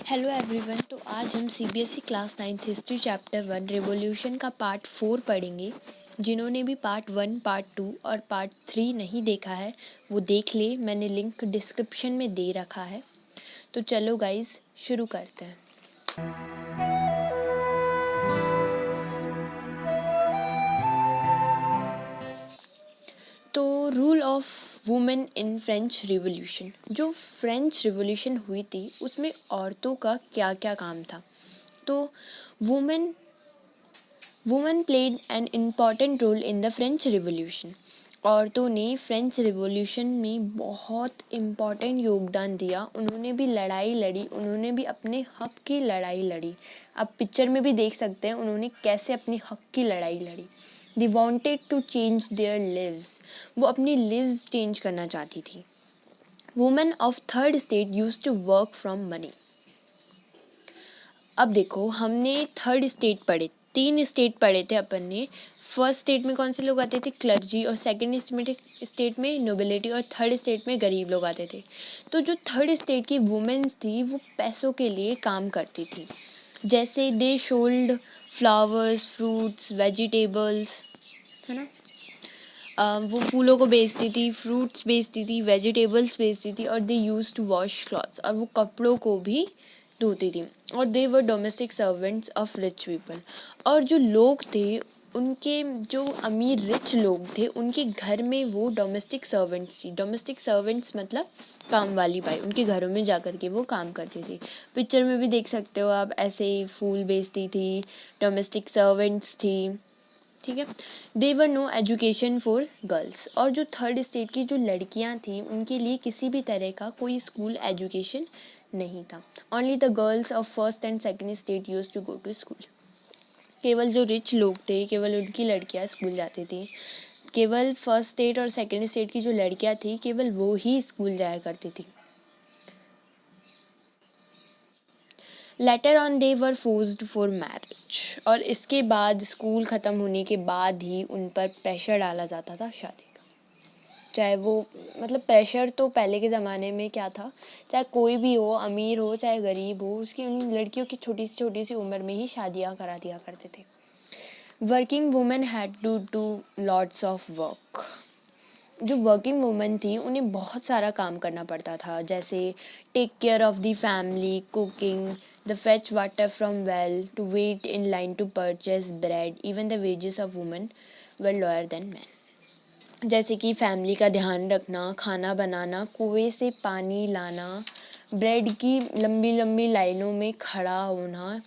Hello everyone. तो आज हम CBSE class 9 history chapter 1 revolution का पार्ट 4 पढ़ेंगे। जिन्होंने भी पार्ट 1, पार्ट 2 और पार्ट 3 नहीं देखा है वो देख ले, मैंने लिंक डिस्क्रिप्शन में दे रखा है। तो चलो गाइस शुरू करते हैं। तो rule of women in French revolution, जो फ्रेंच रिवॉल्यूशन हुई थी उसमें औरतों का क्या क्या काम था। तो women played an important role in the French revolution. औरतों ने फ्रेंच रिवॉल्यूशन में बहुत इम्पॉर्टेंट योगदान दिया। उन्होंने भी लड़ाई लड़ी, उन्होंने भी अपने हक की लड़ाई लड़ी। आप पिक्चर में भी देख सकते हैं उन्होंने कैसे अपनी हक की लड़ाई लड़ी। They wanted to change their lives, वो अपनी लिव्स चेंज करना चाहती थी। Women of third state used to work from money. अब देखो, हमने थर्ड स्टेट पढ़े, 3 स्टेट पढ़े थे अपन ने। फर्स्ट स्टेट में कौन से लोग आते थे? क्लर्जी। और सेकंड स्टेट में नोबिलिटी। और थर्ड स्टेट में गरीब लोग आते थे। तो जो थर्ड स्टेट की वुमेन्स थी वो पैसों के लिए काम करती थी। जैसे they sold flowers, fruits, vegetables, है ना। वो फूलों को बेचती थी, फ्रूट्स बेचती थी, वेजिटेबल्स बेचती थी। और they use to wash clothes, और वो कपड़ों को भी धोती थी। और they were domestic servants of rich people. और जो लोग थे उनके, जो अमीर रिच लोग थे, उनके घर में वो डोमेस्टिक सर्वेंट्स थी। डोमेस्टिक सर्वेंट्स मतलब काम वाली बाई, उनके घरों में जा कर के वो काम करती थी। पिक्चर में भी देख सकते हो आप, ऐसे फूल बेचती थी, डोमेस्टिक सर्वेंट्स थी, ठीक है। They were no education for girls. और जो थर्ड स्टेट की जो लड़कियां थी उनके लिए किसी भी तरह का कोई स्कूल एजुकेशन नहीं था। Only the girls of first and second state used to go to school. केवल जो रिच लोग थे, केवल उनकी लड़कियां स्कूल जाती थी। केवल फर्स्ट स्टेट और सेकंड स्टेट की जो लड़कियां थी केवल वो ही स्कूल जाया करती थी। Later on they were forced for marriage. और इसके बाद स्कूल ख़त्म होने के बाद ही उन पर प्रेशर डाला जाता था शादी का। चाहे वो, मतलब प्रेशर तो पहले के ज़माने में क्या था, चाहे कोई भी हो, अमीर हो चाहे गरीब हो, उसकी उन लड़कियों की छोटी सी उम्र में ही शादियाँ करा दिया करते थे। Working women had to do lots of work. जो वर्किंग वुमेन थी उन्हें बहुत सारा काम करना पड़ता था, जैसे take care of the family, cooking, the fetch water from well, to wait in line to purchase bread. Even the wages of women were lower than man. जैसे कि फैमिली का ध्यान रखना, खाना बनाना, कुएं से पानी लाना, ब्रेड की लंबी लंबी लाइनों में खड़ा होना।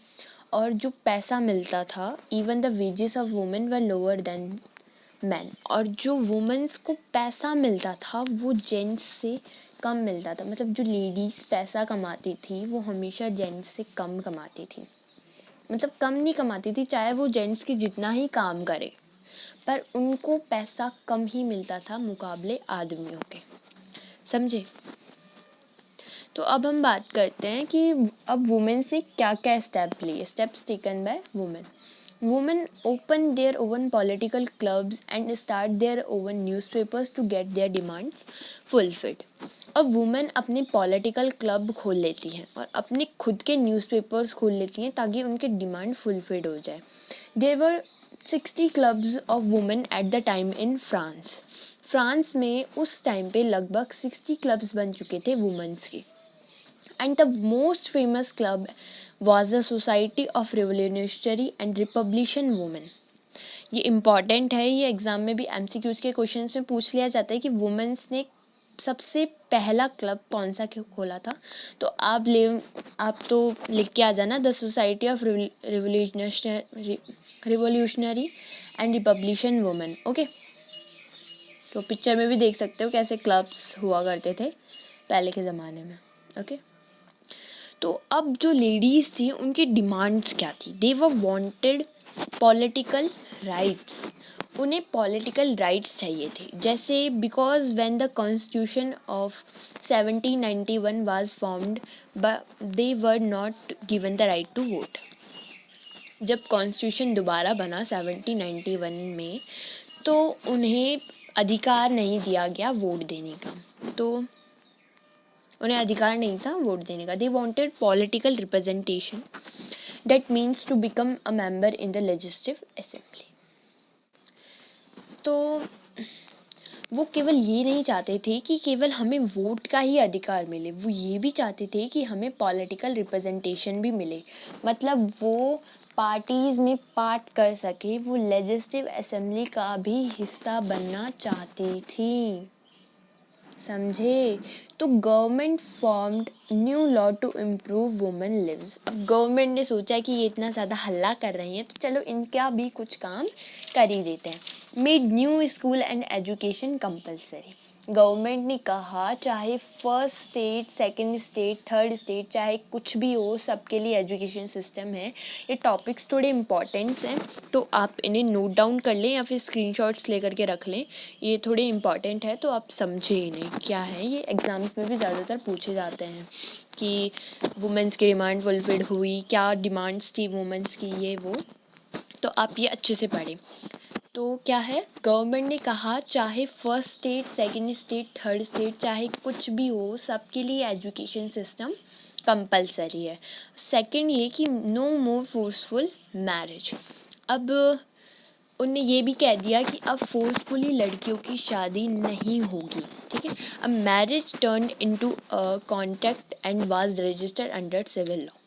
और जो पैसा मिलता था, even the wages of women were lower than man. और जो वुमेन्स को पैसा मिलता था वो जेंट्स से कम मिलता था। मतलब जो लेडीज़ पैसा कमाती थी वो हमेशा जेंट्स से कम कमाती थी। मतलब कम नहीं कमाती थी, चाहे वो जेंट्स की जितना ही काम करे, पर उनको पैसा कम ही मिलता था मुकाबले आदमियों के। समझे? तो अब हम बात करते हैं कि अब वुमेन्स ने क्या क्या स्टेप लिए, steps taken by women. Women open their own political clubs and start their own newspapers to get their demands fulfilled. अब वुमेन अपने पॉलिटिकल क्लब खोल लेती हैं और अपने खुद के न्यूज़पेपर्स खोल लेती हैं ताकि उनके डिमांड फुलफिल्ड हो जाए। There were 60 clubs of women at the time in France. France में उस टाइम पे लगभग 60 क्लब्स बन चुके थे वुमेन्स के। And the most famous club was the Society of Revolutionary and Republican Women. ये इम्पॉर्टेंट है, ये एग्ज़ाम में भी MCQs के क्वेश्चंस में पूछ लिया जाता है कि वुमेन्स ने सबसे पहला क्लब कौन सा खोला था। तो आप तो लिख के आ जाना, the society of revolutionary and Republican women. Okay, तो पिक्चर में भी देख सकते हो कैसे क्लब्स हुआ करते थे पहले के ज़माने में। ओके, तो अब जो लेडीज़ थी उनकी डिमांड्स क्या थी? They were wanted political rights. उन्हें पॉलिटिकल राइट्स चाहिए थे। जैसे because when the constitution of 1791 was formed they were not given the right to vote. जब कॉन्स्टिट्यूशन दोबारा बना 1791 में तो उन्हें अधिकार नहीं दिया गया वोट देने का। तो उन्हें अधिकार नहीं था वोट देने का। They wanted political representation, that means to become a member in the legislative assembly. तो वो केवल ये नहीं चाहते थे कि केवल हमें वोट का ही अधिकार मिले, वो ये भी चाहते थे कि हमें पॉलिटिकल रिप्रेजेंटेशन भी मिले, मतलब वो पार्टीज़ में पार्ट कर सके, वो लेजिस्लेटिव असेंबली का भी हिस्सा बनना चाहती थी, समझे। तो government formed new law to improve women lives. अब गवर्नमेंट ने सोचा कि ये इतना ज़्यादा हल्ला कर रही हैं तो चलो इनका भी कुछ काम कर ही देते हैं। Made new school and education compulsory. Government ने कहा चाहे first state, second state, third state, चाहे कुछ भी हो, सबके लिए एजुकेशन सिस्टम है। ये टॉपिक्स थोड़े इम्पॉर्टेंट्स हैं तो आप इन्हें नोट डाउन कर लें या फिर स्क्रीनशॉट्स लेकर के रख लें, ये थोड़े इम्पॉर्टेंट है तो आप समझे इन्हें क्या है। ये एग्ज़ाम्स में भी ज़्यादातर पूछे जाते हैं कि वुमेंस की डिमांड फुलफिल हुई, क्या डिमांड्स थी वुमेंस की, ये वो, तो आप ये अच्छे से पढ़ें। तो क्या है, गवर्नमेंट ने कहा चाहे first state, second state, third state, चाहे कुछ भी हो, सबके लिए एजुकेशन सिस्टम कंपलसरी है। सेकंड ये कि नो मोर फोर्सफुल मैरिज। अब उनने ये भी कह दिया कि अब फोर्सफुली लड़कियों की शादी नहीं होगी, ठीक है। अब marriage turned into a contract and was registered under civil law.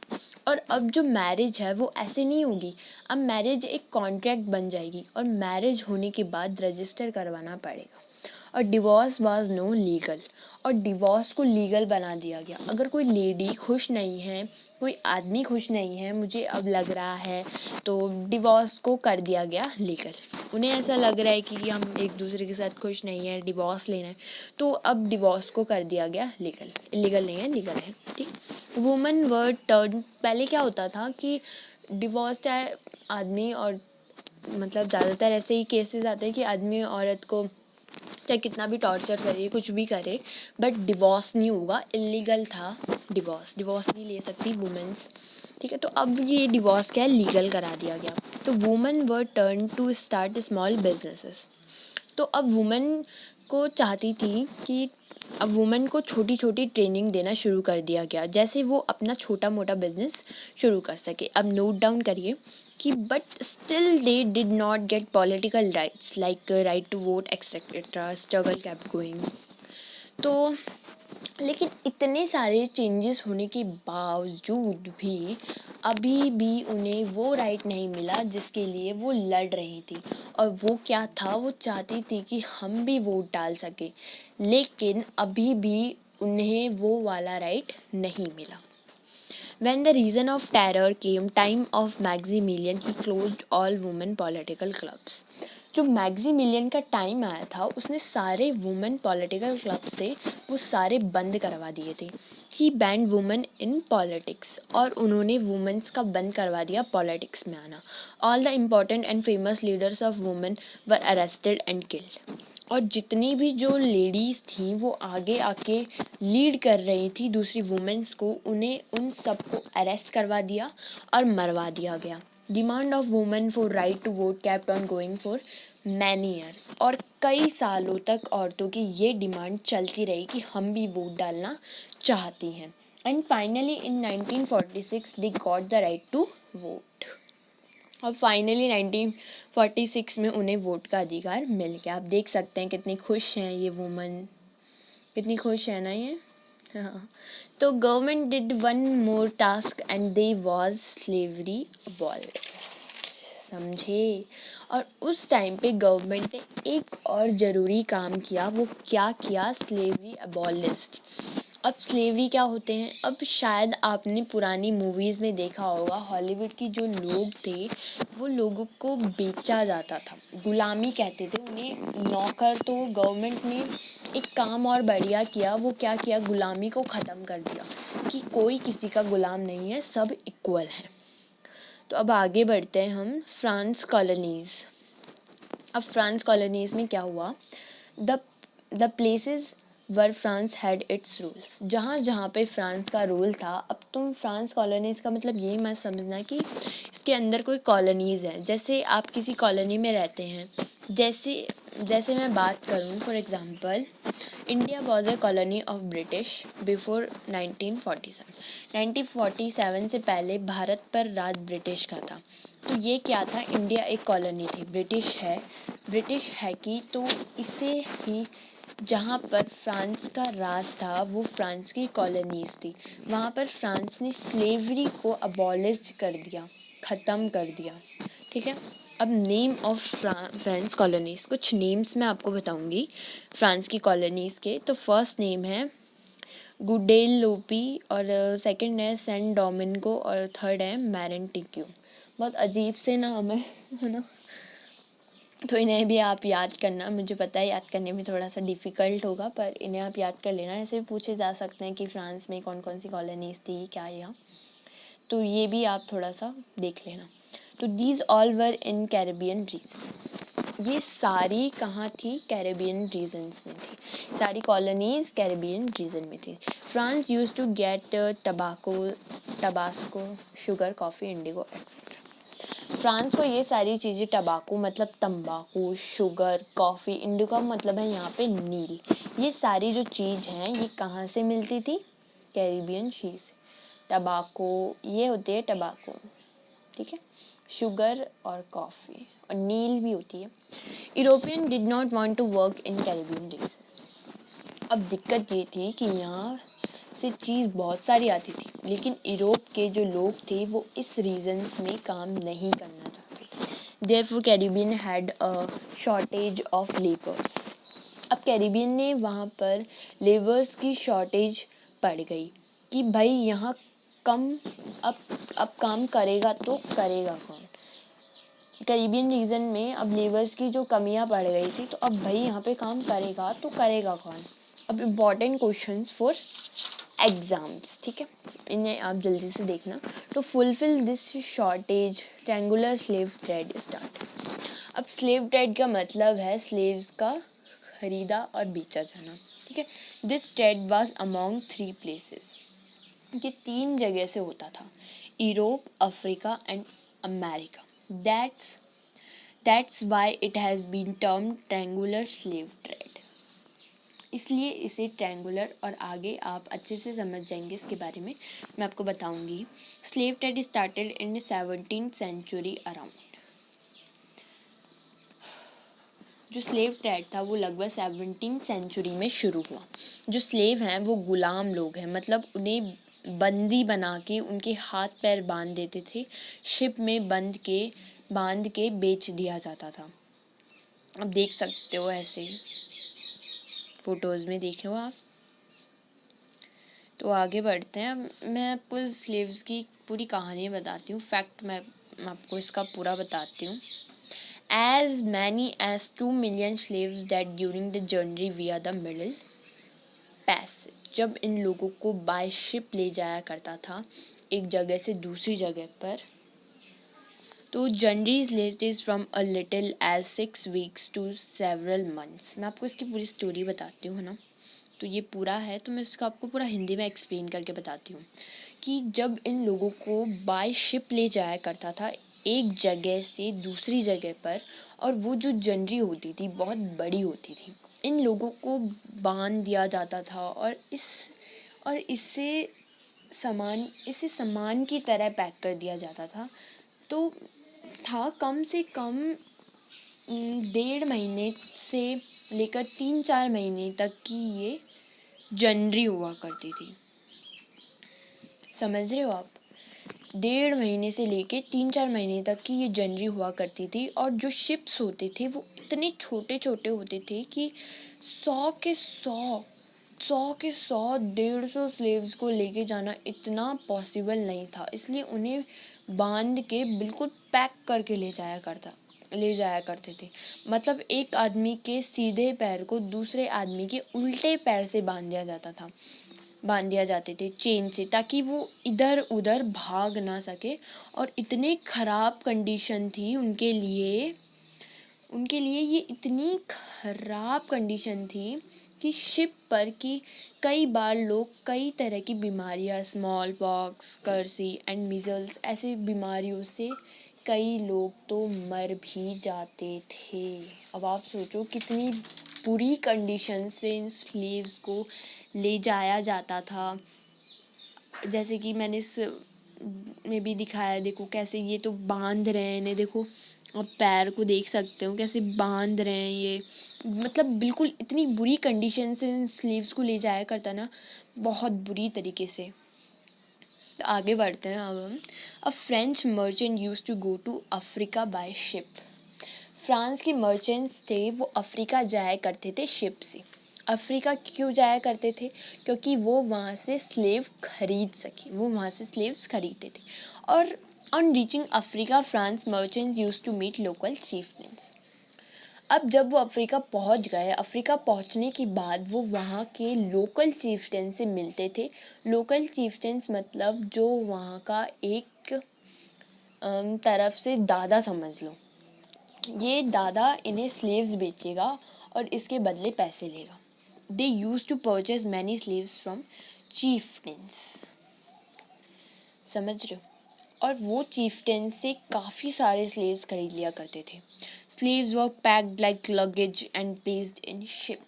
और अब जो मैरिज है वो ऐसे नहीं होगी, अब मैरिज एक कॉन्ट्रैक्ट बन जाएगी और मैरिज होने के बाद रजिस्टर करवाना पड़ेगा। और डिवोर्स वाज नो लीगल, और डिवोर्स को लीगल बना दिया गया। अगर कोई लेडी खुश नहीं है, कोई आदमी खुश नहीं है, मुझे अब लग रहा है, तो डिवोर्स को कर दिया गया लीगल। उन्हें ऐसा लग रहा है कि हम एक दूसरे के साथ खुश नहीं है, डिवोर्स लेना है, तो अब डिवोर्स को कर दिया गया लीगल। इलीगल नहीं है, लीगल है, ठीक। वुमेन वर टर्न, पहले क्या होता था कि डिवोर्स चाहे आदमी और, मतलब ज़्यादातर ऐसे ही केसेस आते हैं कि आदमी औरत को चाहे कितना भी टॉर्चर करे, कुछ भी करे, बट डिवोर्स नहीं होगा। इलीगल था डिवोर्स नहीं ले सकती वुमेन्स, ठीक है। तो अब ये डिवोर्स क्या है, लीगल करा दिया गया। तो women were turn to start small businesses. तो अब वुमेन को चाहती थी कि अब वुमेन को छोटी छोटी ट्रेनिंग देना शुरू कर दिया गया, जैसे वो अपना छोटा मोटा बिजनेस शुरू कर सके। अब नोट डाउन करिए कि but still they did not get political rights like right to vote etcetera, struggle kept going. तो लेकिन इतने सारे चेंजेस होने के बावजूद भी अभी भी उन्हें वो राइट नहीं मिला जिसके लिए वो लड़ रही थी। और वो क्या था, वो चाहती थी कि हम भी वोट डाल सके, लेकिन अभी भी उन्हें वो वाला राइट नहीं मिला। When the reason of terror came, time of Maximilian, he closed all women political clubs. जो मैक्सिमिलियन का टाइम आया था उसने सारे वुमेन पॉलिटिकल क्लब्स थे वो सारे बंद करवा दिए थे। ही बैंड वुमेन इन पॉलिटिक्स, और उन्होंने वुमेन्स का बंद करवा दिया पॉलिटिक्स में आना। All the important and famous leaders of women were arrested and killed. और जितनी भी जो लेडीज़ थी वो आगे आके लीड कर रही थी दूसरी वुमेन्स को, उन्हें उन सबको अरेस्ट करवा दिया और मरवा दिया गया। Demand of women for right to vote kept on going for many years, और कई सालों तक औरतों की ये डिमांड चलती रही कि हम भी वोट डालना चाहती हैं। And finally in 1946 they got the right to vote. और फाइनली 1946 में उन्हें वोट का अधिकार मिल गया। आप देख सकते हैं कितनी खुश हैं ये वुमन, कितनी खुश है ना ये। हाँ, तो government did one more task and they was slavery abolish, समझे। और उस टाइम पे गवर्नमेंट ने एक और ज़रूरी काम किया, वो क्या किया, स्लेवरी अबॉलिश्ड। अब स्लेवरी क्या होते हैं, अब शायद आपने पुरानी मूवीज़ में देखा होगा, हॉलीवुड की जो लोग थे वो लोगों को बेचा जाता था, गुलामी कहते थे उन्हें, नौकर। तो गवर्नमेंट ने एक काम और बढ़िया किया, वो क्या किया, गुलामी को ख़त्म कर दिया कि कोई किसी का गुलाम नहीं है, सब इक्वल हैं। तो अब आगे बढ़ते हैं हम, फ्रांस कॉलोनीज़। अब फ्रांस कॉलोनीज़ में क्या हुआ, the places were France had it's rules, जहाँ जहाँ पे फ्रांस का रूल था। अब तुम फ्रांस कॉलोनीज़ का मतलब यही मत समझना कि इसके अंदर कोई कॉलोनीज़ है, जैसे आप किसी कॉलोनी में रहते हैं, जैसे मैं बात करूँ for example India was a colony of British before 1947। 1947 से पहले भारत पर राज ब्रिटिश का था। तो ये क्या था, इंडिया एक कॉलोनी थी, ब्रिटिश है कि तो इसे ही जहाँ पर फ्रांस का राज था वो फ्रांस की कॉलोनीज थी, वहाँ पर फ्रांस ने स्लेवरी को अबॉलिश कर दिया, ख़त्म कर दिया। ठीक है, अब नेम ऑफ फ्रांस कॉलोनीज़, कुछ नेम्स मैं आपको बताऊंगी फ्रांस की कॉलोनीज़ के। तो फर्स्ट नेम है गुडेलोपी, और सेकंड है सेंट डोमिंगो, और थर्ड है मैरेंटिक्यू। बहुत अजीब से नाम है ना, तो इन्हें भी आप याद करना। मुझे पता है याद करने में थोड़ा सा डिफ़िकल्ट होगा, पर इन्हें आप याद कर लेना। ऐसे पूछे जा सकते हैं कि फ्रांस में कौन कौन सी कॉलोनीज़ थी क्या यहाँ, तो ये भी आप थोड़ा सा देख लेना। तो these all were in Caribbean region, ये सारी कहाँ थी, कैरेबियन रीजन्स में थी, सारी कॉलोनीज़ कैरेबियन रीजन में थी। France use to get tobacco, sugar, coffee, indigo etcetera. France को ये सारी चीज़ें, टबाकू मतलब तंबाकू, शुगर, कॉफ़ी, इंडिगो मतलब है यहाँ पे नील, ये सारी जो चीज़ हैं ये कहाँ से मिलती थी, कैरेबियन सी से। टबाको ये होती है टबाको, ठीक है, शुगर और कॉफ़ी, और नील भी होती है। European did not want to work in Caribbean region. अब दिक्कत ये थी कि यहाँ से चीज़ बहुत सारी आती थी, लेकिन यूरोप के जो लोग थे वो इस रीजन्स में काम नहीं करना चाहते। Therefore Caribbean had a shortage of labours. अब कैरेबियन ने वहाँ पर लेबर्स की शॉर्टेज पड़ गई कि भाई यहाँ कम, अब काम करेगा तो करेगा कौन। कैरेबियन रीजन में अब लेबर्स की जो कमियां पड़ गई थी, तो अब भाई यहाँ पे काम करेगा तो करेगा कौन। अब इम्पॉर्टेंट क्वेश्चंस फॉर एग्जाम्स, ठीक है, इन्हें आप जल्दी से देखना। तो fulfil this shortage triangular slave trade start. अब स्लेव ट्रेड का मतलब है स्लेव्स का खरीदा और बेचा जाना, ठीक है। This trade was among 3 places, ये 3 जगह से होता था, Europe, Africa and America. That's why it has been termed triangular slave trade, इसलिए इसे ट्रायंगुलर, और आगे आप अच्छे से समझ जाएंगे इसके बारे में, मैं आपको बताऊंगी। Slave trade started in 17th century around. जो स्लेव ट्रेड था वो लगभग 17th सेंचुरी में शुरू हुआ। जो स्लेव हैं वो गुलाम लोग हैं, मतलब उन्हें बंदी बना के उनके हाथ पैर बांध देते थे, शिप में बांध के बेच दिया जाता था। अब देख सकते हो ऐसे फोटोज़ में देखे हो आप। तो आगे बढ़ते हैं, मैं आपको स्लेव्स की पूरी कहानी बताती हूँ, फैक्ट मैं आपको इसका पूरा बताती हूँ। As many as 2 million slaves died during the journey via the Middle Passage। जब इन लोगों को बाय शिप ले जाया करता था एक जगह से दूसरी जगह पर, तो journeys lasted from a little as 6 weeks to several months। मैं आपको इसकी पूरी स्टोरी बताती हूँ, है ना। तो ये पूरा है, तो मैं इसका आपको पूरा हिंदी में एक्सप्लेन करके बताती हूँ कि जब इन लोगों को बाय शिप ले जाया करता था एक जगह से दूसरी जगह पर, और वो जो जर्नी होती थी बहुत बड़ी होती थी, इन लोगों को बांध दिया जाता था और इसे सामान की तरह पैक कर दिया जाता था। तो था कम से कम 1.5 महीने से लेकर 3-4 महीने तक की ये जर्नी हुआ करती थी, समझ रहे हो आप। 1.5 महीने से लेके 3-4 महीने तक की ये जर्नी हुआ करती थी, और जो शिप्स होते थे वो इतने छोटे छोटे होते थे कि 100 स्लेव्स को लेके जाना इतना पॉसिबल नहीं था, इसलिए उन्हें बांध के बिल्कुल पैक करके ले जाया करते थे। मतलब एक आदमी के सीधे पैर को दूसरे आदमी के उल्टे पैर से बांध दिया जाते थे चेन से, ताकि वो इधर उधर भाग ना सके। और इतनी ख़राब कंडीशन थी उनके लिए ये इतनी ख़राब कंडीशन थी कि शिप पर की कई बार लोग कई तरह की बीमारियां, स्मॉल पॉक्स, कर्सी एंड मीजल्स, ऐसे बीमारियों से कई लोग तो मर भी जाते थे। अब आप सोचो कितनी बुरी कंडीशन से इन स्लेव्स को ले जाया जाता था। जैसे कि मैंने इस में भी दिखाया, देखो कैसे ये तो बांध रहे हैं इन्हें, देखो आप पैर को देख सकते हो कैसे बांध रहे हैं ये, मतलब बिल्कुल इतनी बुरी कंडीशन से इन स्लीव्स को ले जाया करता ना, बहुत बुरी तरीके से। तो आगे बढ़ते हैं अब हम। A French merchant use to go to Africa by ship. France के मर्चेंट्स थे वो अफ्रीका जाया करते थे शिप से। अफ्रीका क्यों जाया करते थे? क्योंकि वो वहाँ से स्लेव खरीद सके, वो वहाँ से स्लेव्स खरीदते थे। और on reaching Africa France merchant use to meet local chieftains. अब जब वो अफ्रीका पहुंच गए, अफ्रीका पहुंचने के बाद वो वहाँ के लोकल चीफटेन से मिलते थे। लोकल चीफटेंस मतलब जो वहाँ का एक तरफ से दादा समझ लो, ये दादा इन्हें स्लेव्स बेचेगा और इसके बदले पैसे लेगा। They use to purchase many slaves from chieftains, समझ रहे हो? और वो चीफटेंस से काफ़ी सारे स्लेव्स खरीद लिया करते थे। Slaves were packed like luggage and placed in ship.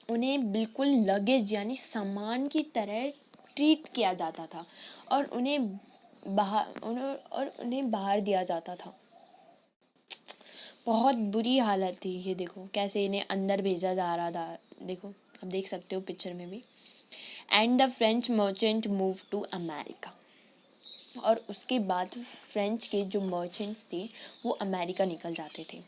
उन्हें बिल्कुल लगेज यानी सामान की तरह ट्रीट किया जाता था और उन्हें बाहर दिया जाता था। बहुत बुरी हालत थी ये, देखो कैसे इन्हें अंदर भेजा जा रहा था, देखो आप देख सकते हो पिक्चर में भी। And the French merchant move to America. और उसके बाद फ्रेंच के जो मर्चेंट्स थे वो अमेरिका निकल जाते थे।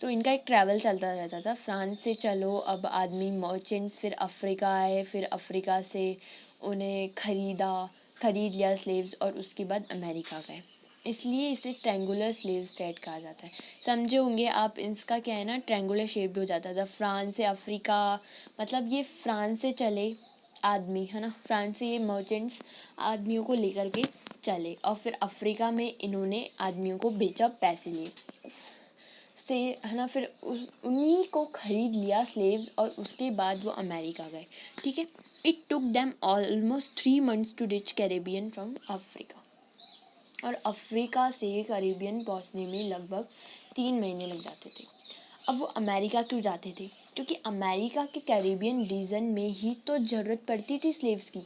तो इनका एक ट्रैवल चलता रहता था, फ्रांस से चलो अब आदमी मर्चेंट्स फिर अफ्रीका आए, फिर अफ्रीका से उन्हें खरीद लिया स्लेव्स और उसके बाद अमेरिका गए। इसलिए इसे ट्रैंगुलर स्लेव ट्रेड कहा जाता है। समझे होंगे आप, इसका क्या है ना, ट्रैंगुलर शेप हो जाता था। फ्रांस से अफ्रीका, मतलब ये फ्रांस से चले आदमी, है ना, फ्रांस से ये मर्चेंट्स आदमियों को लेकर के चले और फिर अफ्रीका में इन्होंने आदमियों को बेचा पैसे लिए से, है ना, फिर उन्हीं को खरीद लिया स्लेव्स और उसके बाद वो अमेरिका गए। ठीक है। It took them almost 3 months to reach Caribbean from Africa. और अफ्रीका से कैरेबियन पहुंचने में लगभग 3 महीने लग जाते थे। अब वो अमेरिका क्यों जाते थे? क्योंकि अमेरिका के कैरेबियन रीजन में ही तो ज़रूरत पड़ती थी स्लेव्स की,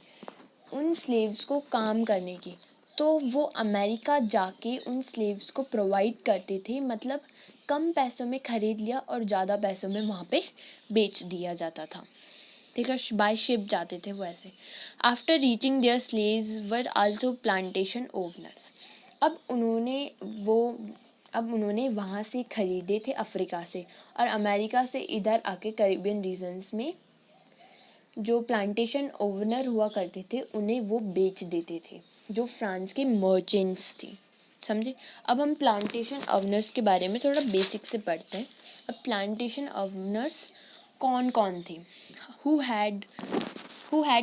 उन स्लेव्स को काम करने की। तो वो अमेरिका जाके उन स्लेव्स को प्रोवाइड करते थे, मतलब कम पैसों में ख़रीद लिया और ज़्यादा पैसों में वहाँ पे बेच दिया जाता था। ठीक है, बाय शिप जाते थे वो ऐसे। After reaching there slaves were also plantation owners. अब उन्होंने वहाँ से ख़रीदे थे अफ्रीका से, और अमेरिका से इधर आके कैरिबियन रीजन्स में जो प्लांटेशन ओनर हुआ करते थे उन्हें वो बेच देते थे, जो फ्रांस के मर्चेंट्स थे। समझे? अब हम प्लांटेशन ओनर्स के बारे में थोड़ा बेसिक से पढ़ते हैं। अब प्लांटेशन ओनर्स कौन कौन थे? Who had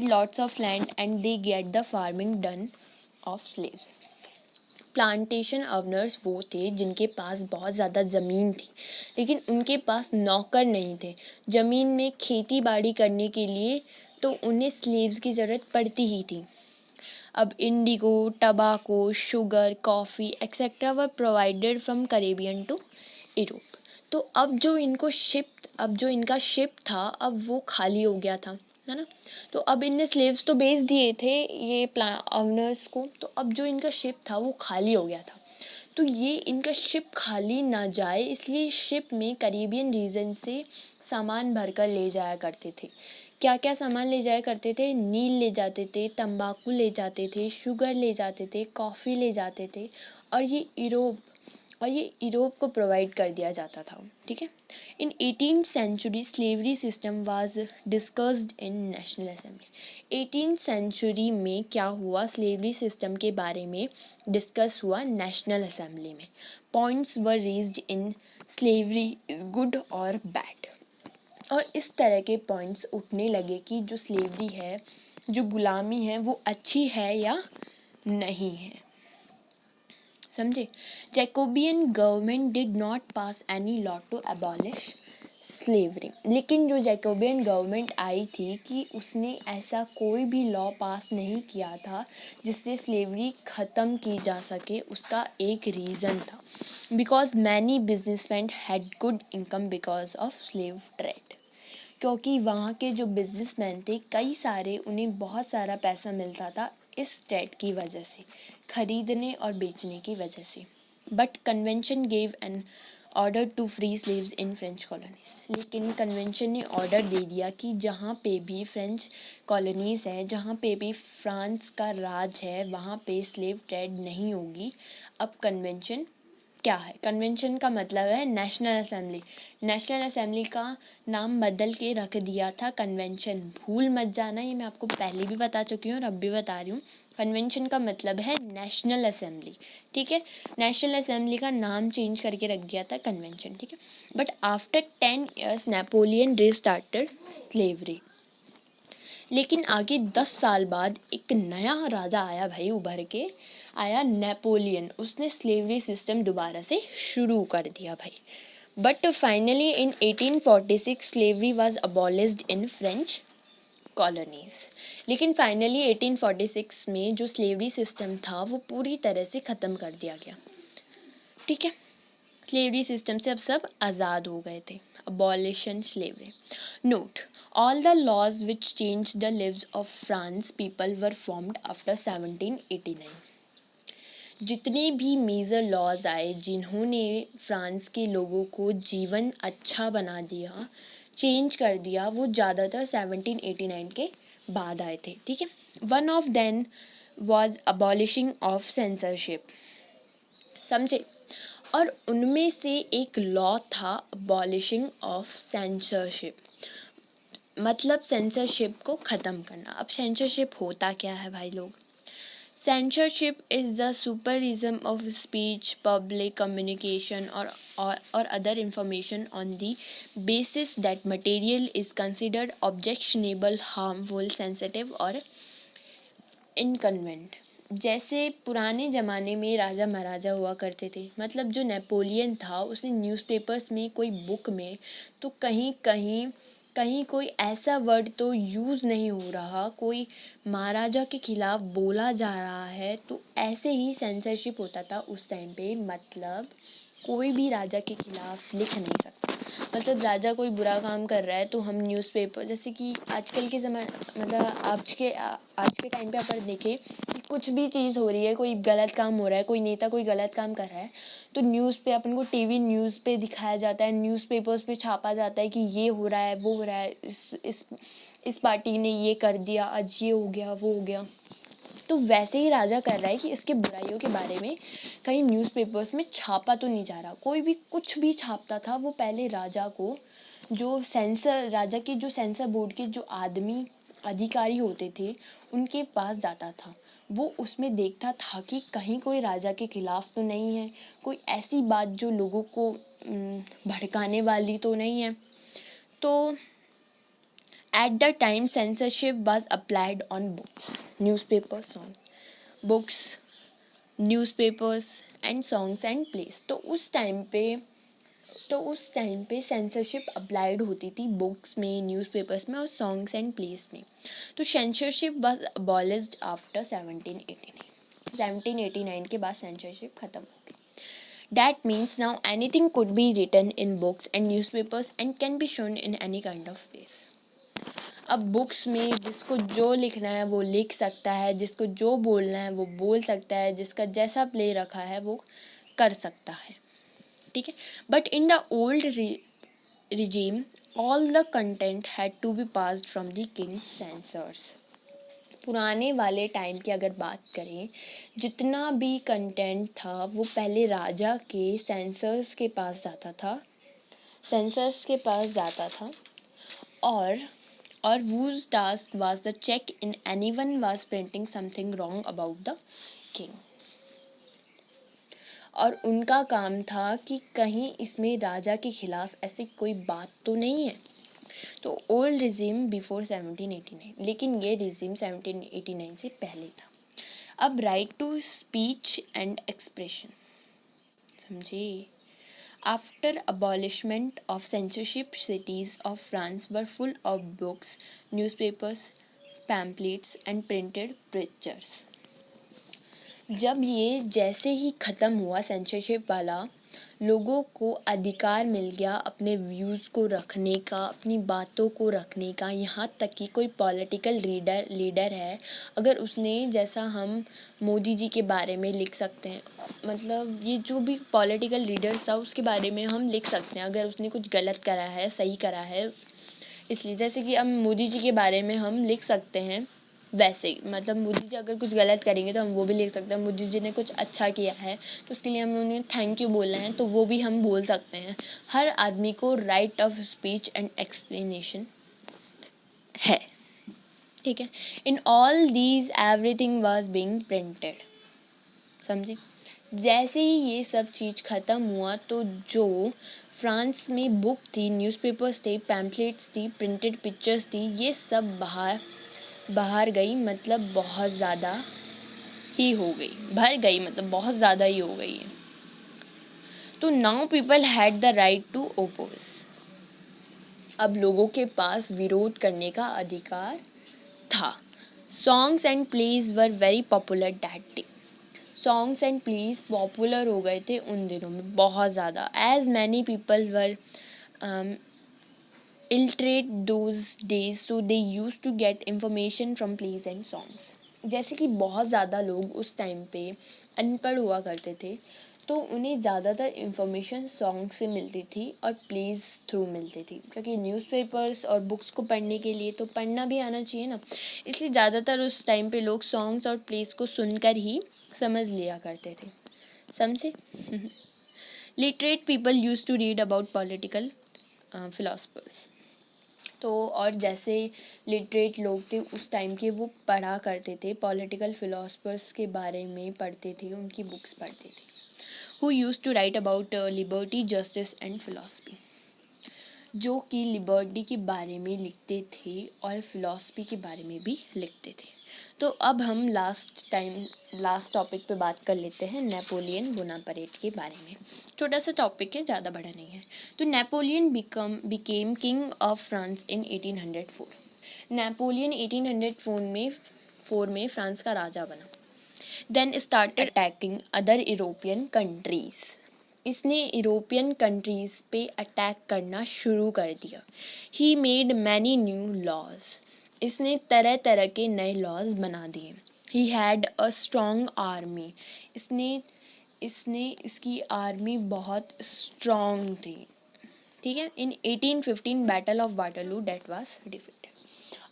lots of land and they get the farming done of slaves. Plantation owners वो थे जिनके पास बहुत ज़्यादा ज़मीन थी, लेकिन उनके पास नौकर नहीं थे। ज़मीन में खेती बाड़ी करने के लिए तो उन्हें स्लेव्स की ज़रूरत पड़ती ही थी। अब indigo, tobacco, sugar, coffee etcetera were provided from Caribbean to Europe. तो अब जो इनका शिप था अब वो खाली हो गया था, है ना। तो अब इनने स्लेव्स तो बेच दिए थे ये ओनर्स को, तो अब जो इनका शिप था वो खाली हो गया था। तो ये इनका शिप खाली ना जाए इसलिए शिप में कैरेबियन रीजन से सामान भरकर ले जाया करते थे। क्या क्या सामान ले जाया करते थे? नील ले जाते थे, तंबाकू ले जाते थे, शुगर ले जाते थे, कॉफ़ी ले जाते थे, और ये यूरोप को प्रोवाइड कर दिया जाता था। ठीक है। In 18th century slavery system was discussed in national assembly. 18th century में क्या हुआ? स्लेवरी सिस्टम के बारे में डिस्कस हुआ नेशनल असेंबली में। Points were raised in slavery is good और बैड, और इस तरह के पॉइंट्स उठने लगे कि जो स्लेवरी है, जो गुलामी है, वो अच्छी है या नहीं है। समझे? Jacobin government did not pass any law to abolish slavery. लेकिन जो जैकोबियन गवर्नमेंट आई थी कि उसने ऐसा कोई भी लॉ पास नहीं किया था जिससे स्लेवरी ख़त्म की जा सके। उसका एक रीज़न था, because many businessman had good income because of slave trade. क्योंकि वहाँ के जो बिजनेसमैन थे कई सारे, उन्हें बहुत सारा पैसा मिलता था इस ट्रेड की वजह से, खरीदने और बेचने की वजह से। But convention gave an order to free slaves in French colonies. लेकिन कन्वेंशन ने ऑर्डर दे दिया कि जहाँ पे भी फ्रेंच कॉलोनीज़ है, जहाँ पे भी फ्रांस का राज है, वहाँ पे स्लेव ट्रेड नहीं होगी। अब कन्वेंशन क्या है? कन्वेंशन का मतलब है नेशनल असेंबली। नेशनल असेंबली का नाम बदल के रख दिया था कन्वेंशन। भूल मत जाना, ये मैं आपको पहले भी बता चुकी हूँ और अब भी बता रही हूँ। कन्वेंशन का मतलब है नेशनल असेंबली, ठीक है। नेशनल असेंबली का नाम चेंज करके रख दिया था कन्वेंशन, ठीक है। But after 10 years Napoleon restarted slavery. लेकिन आगे 10 साल बाद एक नया राजा आया भाई, उभर के आया नेपोलियन। उसने स्लेवरी सिस्टम दोबारा से शुरू कर दिया भाई। But finally in 1846 slavery was abolished in French colonies. लेकिन फाइनली 1846 में जो स्लेवरी सिस्टम था वो पूरी तरह से ख़त्म कर दिया गया, ठीक है। स्लेवरी सिस्टम से अब सब आज़ाद हो गए थे। Abolition slavery. Note, all the laws which changed the lives of France people were formed after 1789। जितने भी मेजर लॉज आए जिन्होंने फ्रांस के लोगों को जीवन अच्छा बना दिया, चेंज कर दिया, वो ज़्यादातर 1789 के बाद आए थे, ठीक है। One of them was abolishing of censorship, समझे। और उनमें से एक लॉ था अबॉलिशिंग ऑफ सेंसरशिप, मतलब सेंसरशिप को ख़त्म करना। अब सेंसरशिप होता क्या है भाई लोग? Censorship is the suppression of speech, public communication और other information on the basis that material is considered objectionable, harmful, sensitive और इनकन्वेंट। जैसे पुराने ज़माने में राजा महाराजा हुआ करते थे, मतलब जो नेपोलियन था उसने न्यूज़पेपर्स में, कोई बुक में तो कहीं कहीं कहीं कोई ऐसा वर्ड तो यूज़ नहीं हो रहा, कोई महाराजा के खिलाफ बोला जा रहा है, तो ऐसे ही सेंसरशिप होता था उस टाइम पे। मतलब कोई भी राजा के खिलाफ लिख नहीं सकता। मतलब राजा कोई बुरा काम कर रहा है तो हम न्यूज़पेपर, जैसे कि आजकल के मतलब आज के टाइम पे अपन देखें कि कुछ भी चीज़ हो रही है, कोई गलत काम हो रहा है, कोई नेता कोई गलत काम कर रहा है, तो न्यूज़ पे अपन को टीवी न्यूज़ पे दिखाया जाता है, न्यूज़पेपर्स पे छापा जाता है कि ये हो रहा है, वो हो रहा है, इस पार्टी ने ये कर दिया, आज ये हो गया, वो हो गया। तो वैसे ही राजा कर रहा है कि इसके बुराइयों के बारे में कहीं न्यूज़पेपर्स में छापा तो नहीं जा रहा। कोई भी कुछ भी छापता था वो पहले राजा को, जो राजा के जो सेंसर बोर्ड के जो आदमी अधिकारी होते थे उनके पास जाता था। वो उसमें देखता था कि कहीं कोई राजा के खिलाफ तो नहीं है, कोई ऐसी बात जो लोगों को भड़काने वाली तो नहीं है। तो at the time censorship was applied on books, newspapers and songs and place. तो उस टाइम पे सेंसरशिप अप्लाइड होती थी बुक्स में, न्यूज़पेपर्स में और सॉन्ग्स एंड प्लेस में। तो सेंसरशिप वाज अबॉलिश्ड आफ्टर 1789 के बाद सेंसरशिप ख़त्म हो गई। That means now anything could be written in books and newspapers and can be shown in any kind of place। अब बुक्स में जिसको जो लिखना है वो लिख सकता है, जिसको जो बोलना है वो बोल सकता है, जिसका जैसा प्ले रखा है वो कर सकता है, ठीक है। But in the old regime all the content had to be passed from the king's censors। पुराने वाले टाइम की अगर बात करें, जितना भी कंटेंट था वो पहले राजा के सेंसर्स के पास जाता था और whose task was the check in anyone was printing something wrong about the king। और उनका काम था कि कहीं इसमें राजा के खिलाफ ऐसी कोई बात तो नहीं है। तो ओल्ड रिजीम बिफोर 1789, लेकिन ये रिजीम 1789 से पहले था। अब right to speech and expression, समझे। After abolishment of censorship, cities of France were full of books, newspapers, pamphlets and printed pictures। जब ये जैसे ही ख़त्म हुआ सेंसरशिप वाला, लोगों को अधिकार मिल गया अपने व्यूज़ को रखने का, अपनी बातों को रखने का। यहाँ तक कि कोई पॉलिटिकल लीडर है, अगर उसने, जैसा हम मोदी जी के बारे में लिख सकते हैं, मतलब ये जो भी पॉलिटिकल लीडर्स था उसके बारे में हम लिख सकते हैं अगर उसने कुछ गलत करा है, सही करा है। इसलिए जैसे कि अब मोदी जी के बारे में हम लिख सकते हैं, वैसे ही मतलब मोदी जी अगर कुछ गलत करेंगे तो हम वो भी लिख सकते हैं। मोदी जी ने कुछ अच्छा किया है तो उसके लिए हमें उन्हें थैंक यू बोलना है, तो वो भी हम बोल सकते हैं। हर आदमी को right of speech and explanation है, ठीक है। In all these everything was being printed, समझे। जैसे ही ये सब चीज़ ख़त्म हुआ तो जो फ्रांस में बुक थी, न्यूज़पेपर्स थे, पैम्पलेट्स थी, प्रिंटेड पिक्चर्स थी, ये सब बाहर गई, मतलब बहुत ज़्यादा ही हो गई, भर गई, मतलब बहुत ज़्यादा ही हो गई है। तो now people had the right to oppose, अब लोगों के पास विरोध करने का अधिकार था। Songs and plays were very popular that day, songs and plays popular हो गए थे उन दिनों में बहुत ज़्यादा। As many people were illiterate those days, so they used to get information from plays and songs। जैसे कि बहुत ज़्यादा लोग उस टाइम पे अनपढ़ हुआ करते थे, तो उन्हें ज़्यादातर इन्फॉर्मेशन सॉन्ग से मिलती थी और प्लेज थ्रू मिलती थी, क्योंकि न्यूज़पेपर्स और बुक्स को पढ़ने के लिए तो पढ़ना भी आना चाहिए ना, इसलिए ज़्यादातर उस टाइम पे लोग सॉन्ग्स और प्लेज को सुनकर ही समझ लिया करते थे, समझे। Literate people use to read about political philosophers, तो और जैसे लिटरेट लोग थे उस टाइम के, वो पढ़ा करते थे, पॉलिटिकल फिलोसफर्स के बारे में पढ़ते थे, उनकी बुक्स पढ़ते थे। Who used to write about liberty, justice and philosophy, जो कि लिबर्टी के बारे में लिखते थे और फिलॉसफी के बारे में भी लिखते थे। तो अब हम लास्ट टॉपिक पे बात कर लेते हैं, नेपोलियन बोनापार्ट के बारे में। छोटा सा टॉपिक है, ज़्यादा बड़ा नहीं है। तो Napoleon became king of France in 1804। Napoleon 1804 में फ्रांस का राजा बना। Then started attacking other European countries, इसने यूरोपियन कंट्रीज़ पे अटैक करना शुरू कर दिया। He made many new laws, इसने तरह तरह के नए लॉज बना दिए। He had a strong army, इसकी आर्मी बहुत स्ट्रॉन्ग थी, ठीक है। In 1815 battle of Waterloo that was defeated,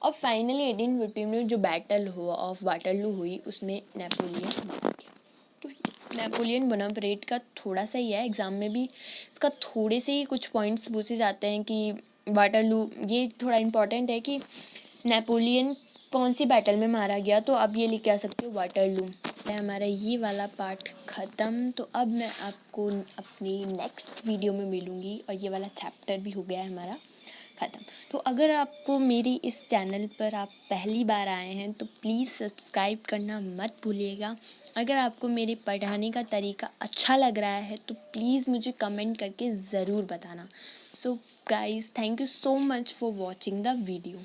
और फाइनली 1815 में जो बैटल ऑफ वाटरलू हुई उसमें नेपोलियन मार गया। तो नेपोलियन बोनापार्ट का थोड़ा सा ही है, एग्ज़ाम में भी इसका थोड़े से ही कुछ पॉइंट्स पूछे जाते हैं कि वाटरलू, ये थोड़ा इम्पॉर्टेंट है कि नेपोलियन कौन सी बैटल में मारा गया, तो अब ये लिख के आ सकते हो वाटरलू। हमारा ये वाला पार्ट ख़त्म, तो अब मैं आपको अपनी नेक्स्ट वीडियो में मिलूँगी, और ये वाला चैप्टर भी हो गया है हमारा ख़त्म। तो अगर आपको मेरी इस चैनल पर आप पहली बार आए हैं तो प्लीज़ सब्सक्राइब करना मत भूलिएगा। अगर आपको मेरे पढ़ाने का तरीका अच्छा लग रहा है तो प्लीज़ मुझे कमेंट करके ज़रूर बताना। So guys, thank you so much for watching the video.